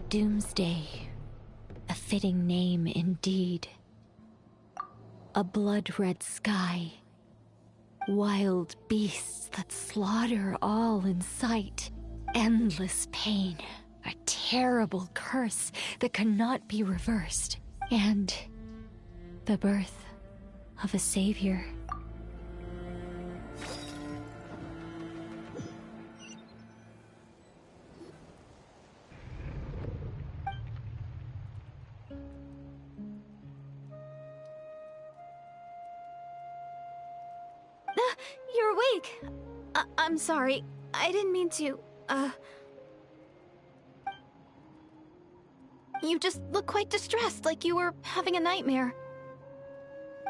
Doomsday. A fitting name indeed. A blood-red sky. Wild beasts that slaughter all in sight. Endless pain. A terrible curse that cannot be reversed. And the birth of a savior. You're awake! I'm sorry. I didn't mean to, You just look quite distressed, like you were having a nightmare.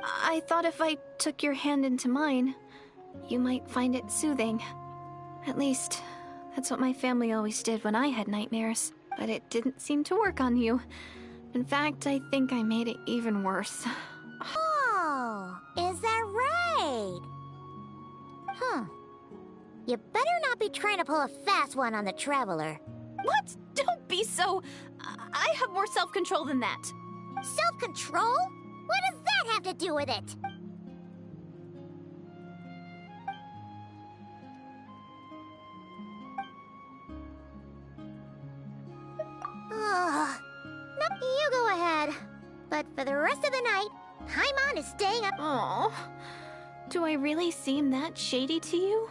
I thought if I took your hand into mine, you might find it soothing. At least, that's what my family always did when I had nightmares. But it didn't seem to work on you. In fact, I think I made it even worse. Oh, is that right? Huh. You better not be trying to pull a fast one on the Traveler. What? Don't be so... I have more self-control than that. Self-control? What does that have to do with it? Ugh. No, you go ahead. But for the rest of the night, Paimon is staying up. Aww. Do I really seem that shady to you?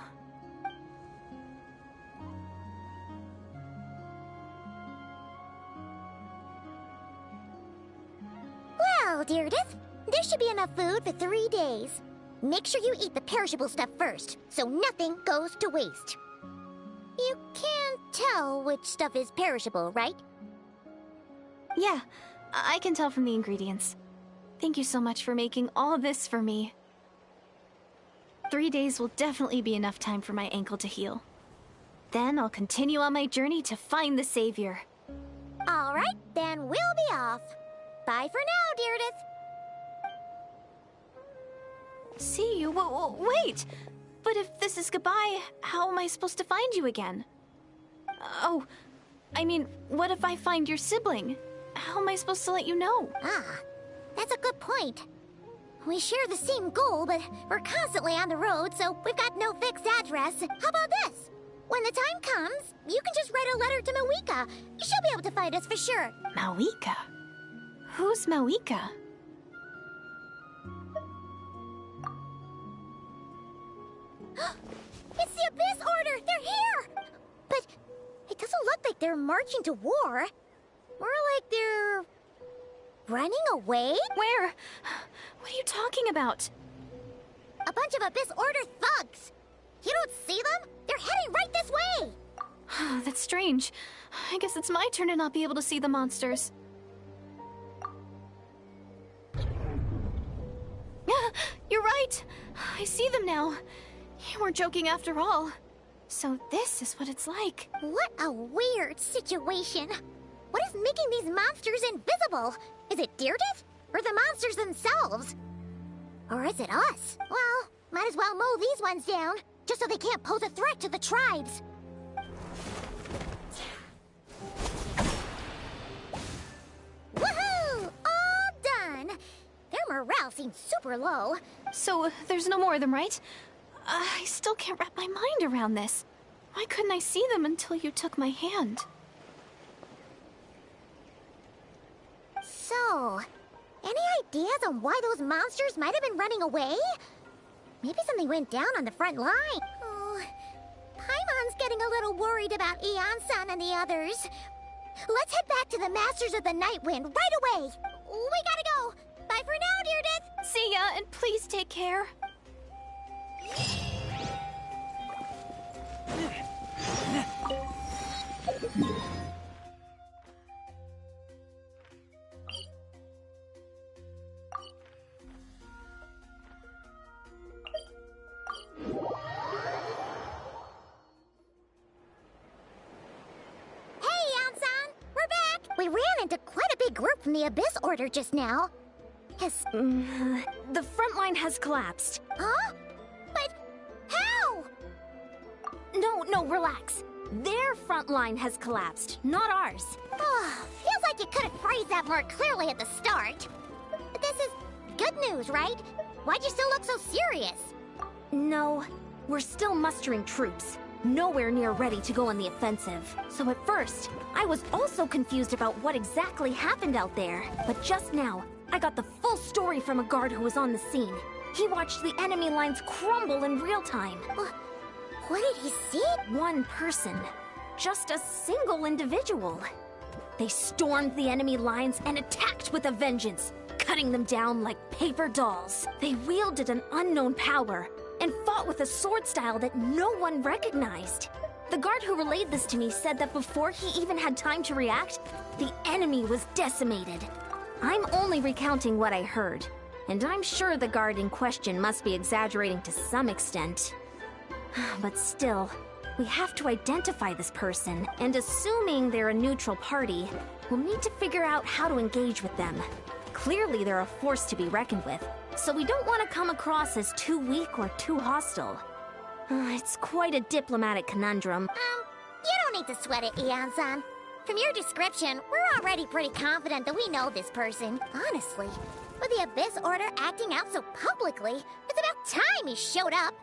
Well, Deirdith, there should be enough food for 3 days. Make sure you eat the perishable stuff first, so nothing goes to waste. You can't tell which stuff is perishable, right? Yeah, I can tell from the ingredients. Thank you so much for making all this for me. 3 days will definitely be enough time for my ankle to heal. Then I'll continue on my journey to find the Savior. Alright, then we'll be off. Bye for now, Deirdre. See you? Wait! But if this is goodbye, how am I supposed to find you again? Oh, I mean, what if I find your sibling? How am I supposed to let you know? Ah, that's a good point. We share the same goal, but we're constantly on the road, so we've got no fixed address. How about this? When the time comes, you can just write a letter to Mawika. She'll be able to find us for sure. Mawika? Who's Mawika? It's the Abyss Order! They're here! But it doesn't look like they're marching to war. More like they're running away? Where? What are you talking about? A bunch of Abyss Order thugs. You don't see them? They're heading right this way. That's strange. I guess it's my turn to not be able to see the monsters. You're right. I see them now. You weren't joking after all. So this is what it's like. What a weird situation. What is making these monsters invisible? Is it Deirdre? Or the monsters themselves? Or is it us? Well, might as well mow these ones down, just so they can't pose a threat to the tribes. Woohoo! All done! Their morale seems super low. So there's no more of them, right? I still can't wrap my mind around this. Why couldn't I see them until you took my hand? So, any ideas on why those monsters might have been running away? Maybe something went down on the front line. Oh, Paimon's getting a little worried about Eon-san and the others. Let's head back to the Masters of the Night Wind right away. We gotta go. Bye for now, Deirdre. See ya, and please take care. We ran into quite a big group from the Abyss Order just now. Has... The front line has collapsed. Huh? But how? No, relax. Their front line has collapsed, not ours. Oh, feels like you could have phrased that more clearly at the start. But this is good news, right? Why'd you still look so serious? No, we're still mustering troops. Nowhere near ready to go on the offensive. So at first, I was also confused about what exactly happened out there. But just now, I got the full story from a guard who was on the scene. He watched the enemy lines crumble in real time. What did he see? One person. Just a single individual. They stormed the enemy lines and attacked with a vengeance, cutting them down like paper dolls. They wielded an unknown power and fought with a sword style that no one recognized. The guard who relayed this to me said that before he even had time to react, the enemy was decimated. I'm only recounting what I heard, and I'm sure the guard in question must be exaggerating to some extent. But still, we have to identify this person, and assuming they're a neutral party, we'll need to figure out how to engage with them. Clearly they're a force to be reckoned with, so we don't want to come across as too weak or too hostile. It's quite a diplomatic conundrum. You don't need to sweat it, Eon-san. From your description, we're already pretty confident that we know this person. Honestly, with the Abyss Order acting out so publicly, it's about time he showed up.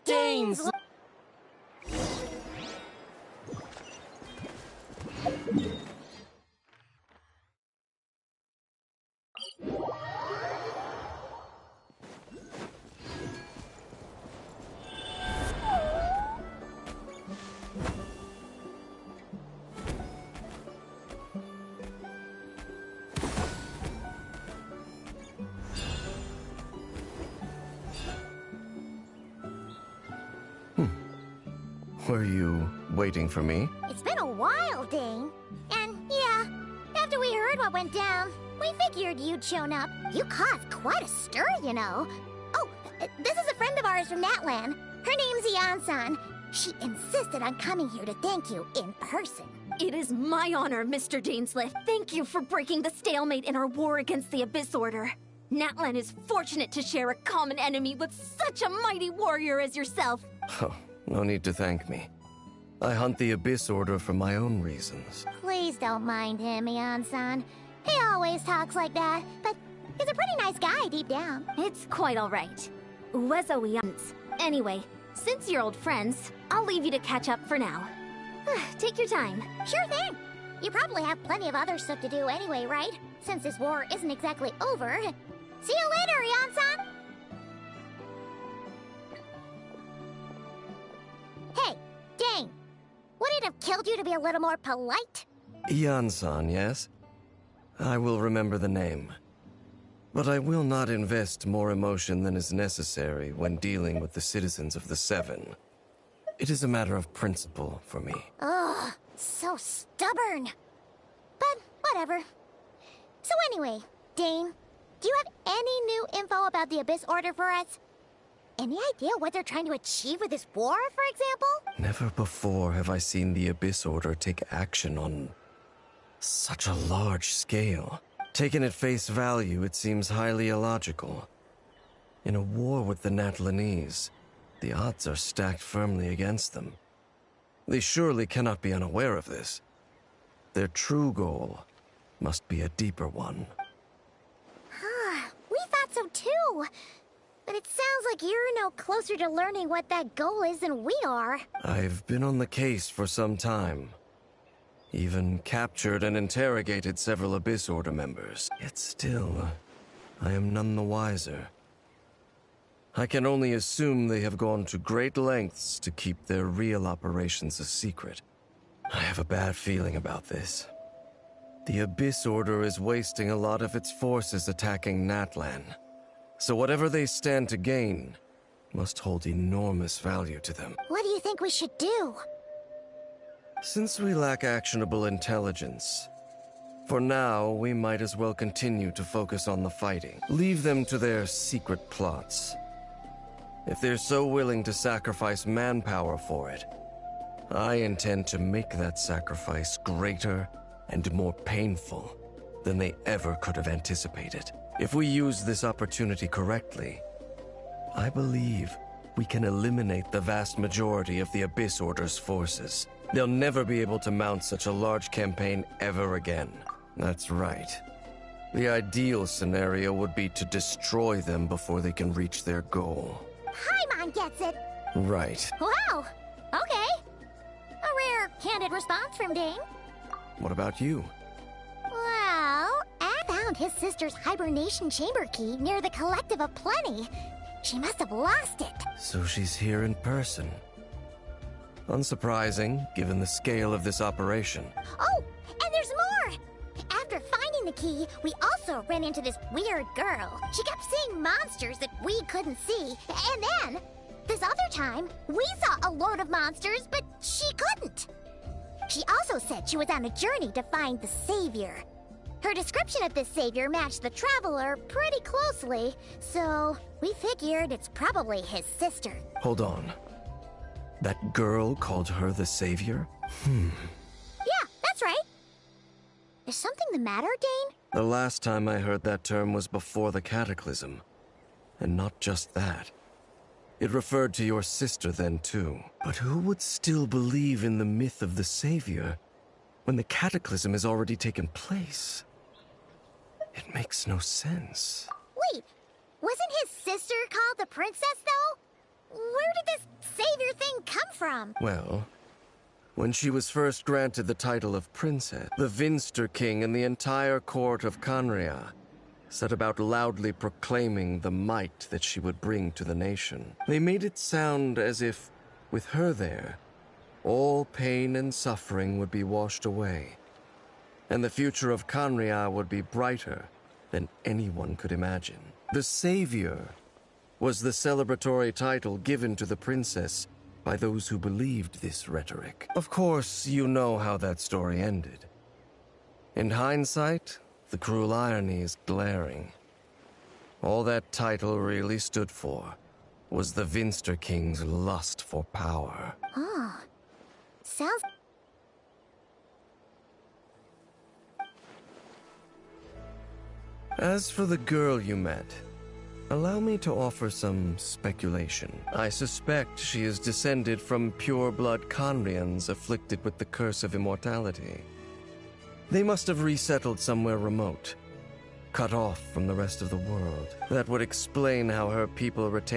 Danes! Were you waiting for me? It's been a while, Dane. And yeah, after we heard what went down, we figured you'd shown up. You caused quite a stir, you know. Oh, this is a friend of ours from Natlan. Her name's Ian-san. She insisted on coming here to thank you in person. It is my honor, Mr. Dainslet. Thank you for breaking the stalemate in our war against the Abyss Order. Natlan is fortunate to share a common enemy with such a mighty warrior as yourself. Oh, no need to thank me. I hunt the Abyss Order for my own reasons. Please don't mind him, Ian-san. He always talks like that, but he's a pretty nice guy deep down. It's quite all right. Uezo Ians. Anyway, since you're old friends, I'll leave you to catch up for now. Take your time. Sure thing. You probably have plenty of other stuff to do anyway, right? Since this war isn't exactly over. See you later, Ian-san! Hey, Dane. Would it have killed you to be a little more polite? Ian-san, yes? I will remember the name. But I will not invest more emotion than is necessary when dealing with the citizens of the Seven. It is a matter of principle for me. Ugh, so stubborn. But whatever. So anyway, Dane, do you have any new info about the Abyss Order for us? Any idea what they're trying to achieve with this war, for example? Never before have I seen the Abyss Order take action on such a large scale. Taken at face value, it seems highly illogical. In a war with the Natlanese, the odds are stacked firmly against them. They surely cannot be unaware of this. Their true goal must be a deeper one. We thought so too. But it sounds like you're no closer to learning what that goal is than we are. I've been on the case for some time. Even captured and interrogated several Abyss Order members. Yet still, I am none the wiser. I can only assume they have gone to great lengths to keep their real operations a secret. I have a bad feeling about this. The Abyss Order is wasting a lot of its forces attacking Natlan. So whatever they stand to gain must hold enormous value to them. What do you think we should do? Since we lack actionable intelligence, for now we might as well continue to focus on the fighting. Leave them to their secret plots. If they're so willing to sacrifice manpower for it, I intend to make that sacrifice greater and more painful than they ever could have anticipated. If we use this opportunity correctly, I believe we can eliminate the vast majority of the Abyss Order's forces. They'll never be able to mount such a large campaign ever again. That's right. The ideal scenario would be to destroy them before they can reach their goal. Paimon gets it! Right. Wow! Okay. A rare, candid response from Dane. What about you? Well, I found his sister's hibernation chamber key near the Collective of Plenty. She must have lost it. So she's here in person. Unsurprising, given the scale of this operation. Oh, and there's more! After finding the key, we also ran into this weird girl. She kept seeing monsters that we couldn't see. And then, this other time, we saw a load of monsters, but she couldn't. She also said she was on a journey to find the Savior. Her description of this Savior matched the Traveler pretty closely, so we figured it's probably his sister. Hold on. That girl called her the Savior? Yeah, that's right. Is something the matter, Dane? The last time I heard that term was before the Cataclysm. And not just that. It referred to your sister then, too. But who would still believe in the myth of the Savior when the Cataclysm has already taken place? It makes no sense. Wait, wasn't his sister called the Princess, though? Where did this Savior thing come from? Well, when she was first granted the title of Princess, the Vinster King and the entire court of Canria set about loudly proclaiming the might that she would bring to the nation. They made it sound as if, with her there, all pain and suffering would be washed away, and the future of Canria would be brighter than anyone could imagine. The Savior was the celebratory title given to the princess by those who believed this rhetoric. Of course, you know how that story ended. In hindsight, the cruel irony is glaring. All that title really stood for was the Vinster King's lust for power. Oh, sounds... As for the girl you met, allow me to offer some speculation. I suspect she is descended from pure-blood Conrians afflicted with the curse of immortality. They must have resettled somewhere remote, cut off from the rest of the world. That would explain how her people retain